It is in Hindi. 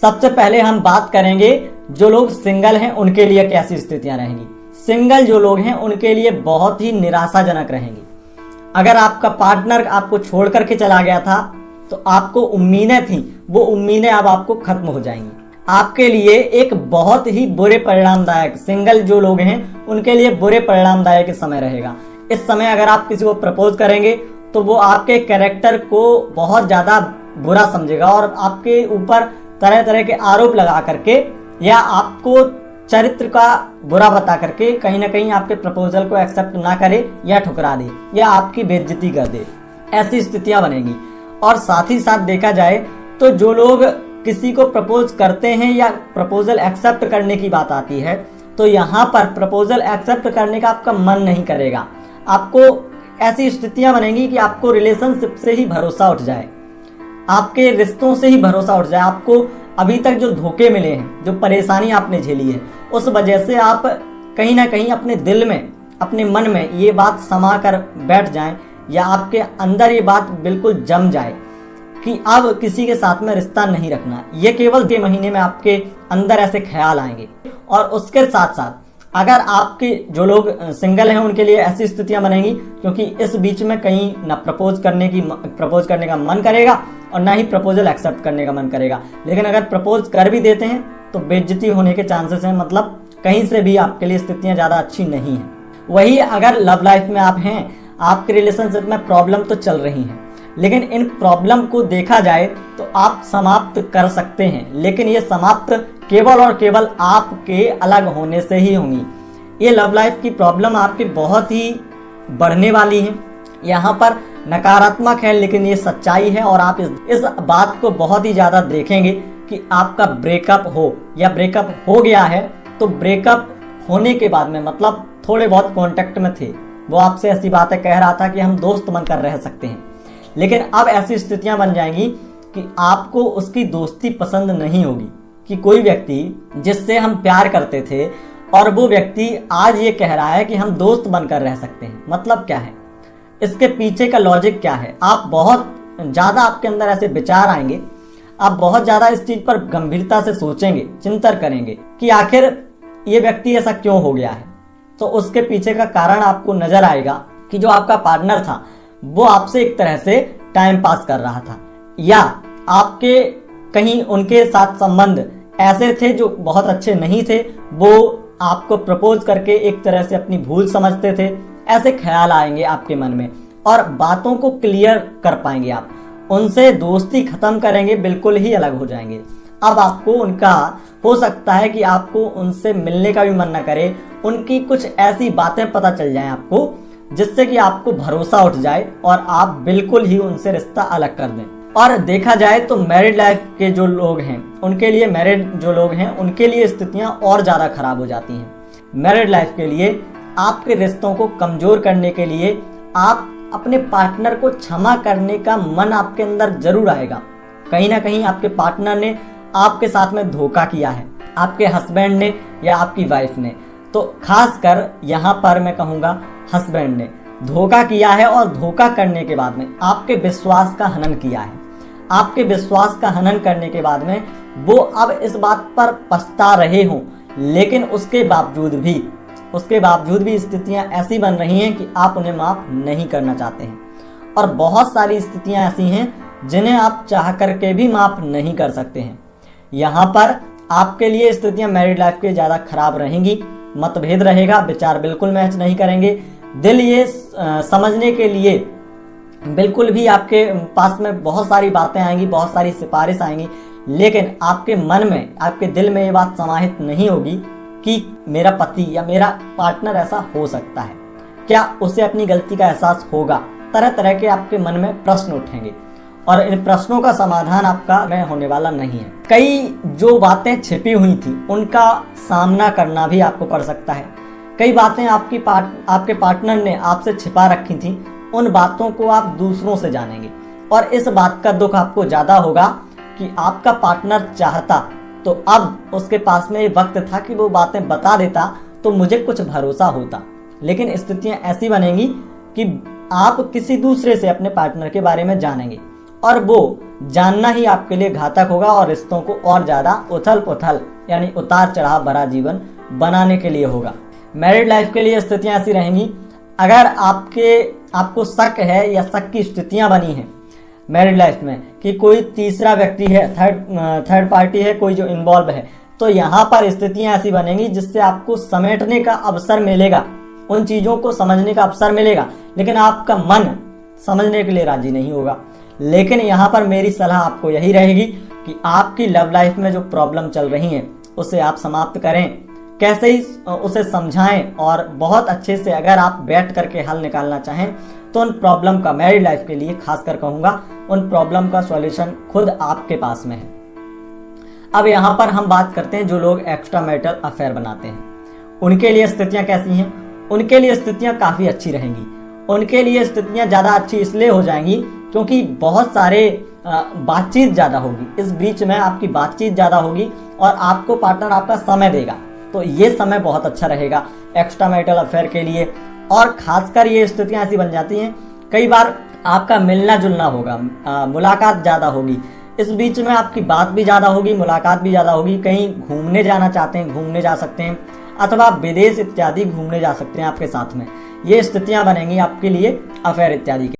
सबसे पहले हम बात करेंगे जो लोग सिंगल हैं उनके लिए कैसी स्थितियां रहेंगी। सिंगल जो लोग हैं उनके लिए बहुत ही निराशाजनक रहेंगी। अगर आपका पार्टनर आपको छोड़ करके चला गया था तो आपको उम्मीदें थी, वो उम्मीदें अब आपको खत्म हो जाएंगी। आपके लिए एक बहुत ही बुरे परिणामदायक, सिंगल जो लोग हैं उनके लिए बुरे परिणामदायक समय रहेगा। इस समय अगर आप किसी को प्रपोज करेंगे तो वो आपके कैरेक्टर को बहुत ज्यादा बुरा समझेगा और आपके ऊपर तरह तरह के आरोप लगा करके या आपको चरित्र का बुरा बता करके कहीं ना कहीं आपके प्रपोजल को एक्सेप्ट ना करे या ठुकरा दे या आपकी बेइज्जती कर दे। ऐसी स्थितियां बनेगी। और साथ ही साथ देखा जाए तो जो लोग किसी को प्रपोज करते हैं या प्रपोजल एक्सेप्ट करने की बात आती है तो यहाँ पर प्रपोजल एक्सेप्ट करने का आपका मन नहीं करेगा। आपको ऐसी स्थितियां बनेंगी कि आपको रिलेशनशिप से ही भरोसा उठ जाए, आपके रिश्तों से ही भरोसा उठ जाए। आपको अभी तक जो धोखे मिले हैं, जो परेशानी आपने झेली है, उस वजह से आप कहीं ना कहीं अपने दिल में, अपने मन में ये बात समा कर बैठ जाएं या आपके अंदर ये बात बिल्कुल जम जाए कि अब किसी के साथ में रिश्ता नहीं रखना। ये केवल 6 महीने में आपके अंदर ऐसे ख्याल आएंगे। और उसके साथ साथ अगर आपके जो लोग सिंगल हैं उनके लिए ऐसी स्थितियां बनेंगी क्योंकि इस बीच में कहीं ना प्रपोज करने का मन करेगा और ना ही प्रपोजल एक्सेप्ट करने का मन करेगा। लेकिन अगर प्रपोज कर भी देते हैं तो बेइज्जती होने के चांसेस हैं, मतलब कहीं से भी आपके लिए स्थितियां ज्यादा अच्छी नहीं है। वही अगर लव लाइफ में आप हैं, आपके रिलेशनशिप में प्रॉब्लम तो चल रही है, लेकिन इन प्रॉब्लम को देखा जाए तो आप समाप्त कर सकते हैं, लेकिन ये समाप्त केवल और केवल आपके अलग होने से ही होंगी। ये लव लाइफ की प्रॉब्लम आपकी बहुत ही बढ़ने वाली है। यहाँ पर नकारात्मक है लेकिन ये सच्चाई है और आप इस बात को बहुत ही ज्यादा देखेंगे कि आपका ब्रेकअप हो या ब्रेकअप हो गया है तो ब्रेकअप होने के बाद में, मतलब थोड़े बहुत कांटेक्ट में थे, वो आपसे ऐसी बातें कह रहा था कि हम दोस्त बनकर रह सकते हैं, लेकिन अब ऐसी स्थितियां बन जाएंगी कि आपको उसकी दोस्ती पसंद नहीं होगी। कि कोई व्यक्ति जिससे हम प्यार करते थे और वो व्यक्ति आज ये कह रहा है कि हम दोस्त बनकर रह सकते हैं। मतलब क्या है, इसके पीछे का लॉजिक क्या है? आप बहुत ज्यादा, आपके अंदर ऐसे विचार आएंगे, आप बहुत ज्यादा इस चीज पर गंभीरता से सोचेंगे, चिंतन करेंगे कि आखिर ये व्यक्ति ऐसा क्यों हो गया है। तो उसके पीछे का कारण आपको नजर आएगा कि जो आपका पार्टनर था वो आपसे एक तरह से टाइम पास कर रहा था, या आपके कहीं उनके साथ संबंध ऐसे थे जो बहुत अच्छे नहीं थे, वो आपको प्रपोज करके एक तरह से अपनी भूल समझते थे। ऐसे ख्याल आएंगे आपके मन में और बातों को क्लियर कर पाएंगे आप, उनसे दोस्ती खत्म करेंगे, बिल्कुल ही अलग हो जाएंगे। अब आपको उनका, हो सकता है कि आपको उनसे मिलने का भी मन न करे, उनकी कुछ ऐसी बातें पता चल जाएं आपको जिससे कि आपको भरोसा उठ जाए और आप बिल्कुल ही उनसे रिश्ता अलग कर दें। और देखा जाए तो मैरिड लाइफ के जो लोग हैं उनके लिए, मैरिड जो लोग हैं उनके लिए स्थितियां और ज्यादा खराब हो जाती हैं। मैरिड लाइफ के लिए आपके रिश्तों को कमजोर करने के लिए आप अपने पार्टनर को क्षमा करने का मन आपके अंदर जरूर आएगा। कहीं ना कहीं आपके पार्टनर ने आपके साथ में धोखा किया है, आपके हस्बैंड ने या आपकी वाइफ ने, तो खासकर यहाँ पर मैं कहूँगा हस्बैंड ने धोखा किया है और धोखा करने के बाद में आपके विश्वास का हनन किया है। आपके विश्वास का हनन करने के बाद में वो अब इस बात पर पछता रहे हों, लेकिन उसके बावजूद भी स्थितियां ऐसी बन रही हैं कि आप उन्हें माफ नहीं करना चाहते हैं। और बहुत सारी स्थितियां ऐसी हैं जिन्हें आप चाह करके भी माफ नहीं कर सकते हैं। यहाँ पर आपके लिए स्थितियां मैरिड लाइफ के ज्यादा खराब रहेंगी, मतभेद रहेगा, विचार बिल्कुल मैच नहीं करेंगे, दिल ये समझने के लिए बिल्कुल भी आपके पास में बहुत सारी बातें आएंगी, बहुत सारी सिफारिश आएंगी, लेकिन आपके मन में, आपके दिल में ये बात समाहित नहीं होगी कि मेरा पति या मेरा पार्टनर ऐसा हो सकता है, क्या उसे अपनी गलती का एहसास होगा। तरह तरह के आपके मन में प्रश्न उठेंगे और इन प्रश्नों का समाधान आपका में होने वाला नहीं है। कई जो बातें छिपी हुई थी उनका सामना करना भी आपको पड़ सकता है। कई बातें आपके पार्टनर ने आपसे छिपा रखी थी, उन बातों को आप दूसरों से जानेंगे और इस बात का दुख आपको ज्यादा होगा कि आपका पार्टनर चाहता तो अब उसके पास में वक्त था कि वो बातें बता देता तो मुझे कुछ भरोसा होता। लेकिन स्थितियां ऐसी बनेंगी कि आप किसी दूसरे से अपने पार्टनर के बारे में जानेंगे और वो जानना ही आपके लिए घातक होगा और रिश्तों को और ज्यादा उथल पुथल यानी उतार चढ़ाव भरा जीवन बनाने के लिए होगा। मैरिड लाइफ के लिए स्थितियां ऐसी रहेंगी, अगर आपको शक है या शक की स्थितियां बनी हैं मैरिड लाइफ में कि कोई तीसरा व्यक्ति है, थर्ड पार्टी है कोई जो इन्वॉल्व है, तो यहाँ पर स्थितियां ऐसी बनेंगी जिससे आपको समेटने का अवसर मिलेगा, उन चीजों को समझने का अवसर मिलेगा, लेकिन आपका मन समझने के लिए राजी नहीं होगा। लेकिन यहाँ पर मेरी सलाह आपको यही रहेगी कि आपकी लव लाइफ में जो प्रॉब्लम चल रही है उसे आप समाप्त करें, कैसे ही उसे समझाएं और बहुत अच्छे से अगर आप बैठ करके हल निकालना चाहें तो उन प्रॉब्लम का, मैरिड लाइफ के लिए खासकर कहूंगा, उन प्रॉब्लम का सॉल्यूशन खुद आपके पास में है। अब यहाँ पर हम बात करते हैं जो लोग एक्स्ट्रा मैरिटल अफेयर बनाते हैं, उनके लिए स्थितियां कैसी हैं। उनके लिए स्थितियां काफी अच्छी रहेंगी। उनके लिए स्थितियां ज्यादा अच्छी इसलिए हो जाएंगी क्योंकि बहुत सारे बातचीत ज्यादा होगी, इस बीच में आपकी बातचीत ज्यादा होगी और आपको पार्टनर आपका समय देगा, तो ये समय बहुत अच्छा रहेगा एक्स्ट्रा मैरिटल अफेयर के लिए। और खासकर ये स्थितियां ऐसी बन जाती हैं, कई बार आपका मिलना जुलना होगा, मुलाकात ज्यादा होगी, इस बीच में आपकी बात भी ज्यादा होगी, मुलाकात भी ज्यादा होगी, कहीं घूमने जाना चाहते हैं घूमने जा सकते हैं, अथवा विदेश इत्यादि घूमने जा सकते हैं आपके साथ में। ये स्थितियां बनेंगी आपके लिए अफेयर इत्यादि के।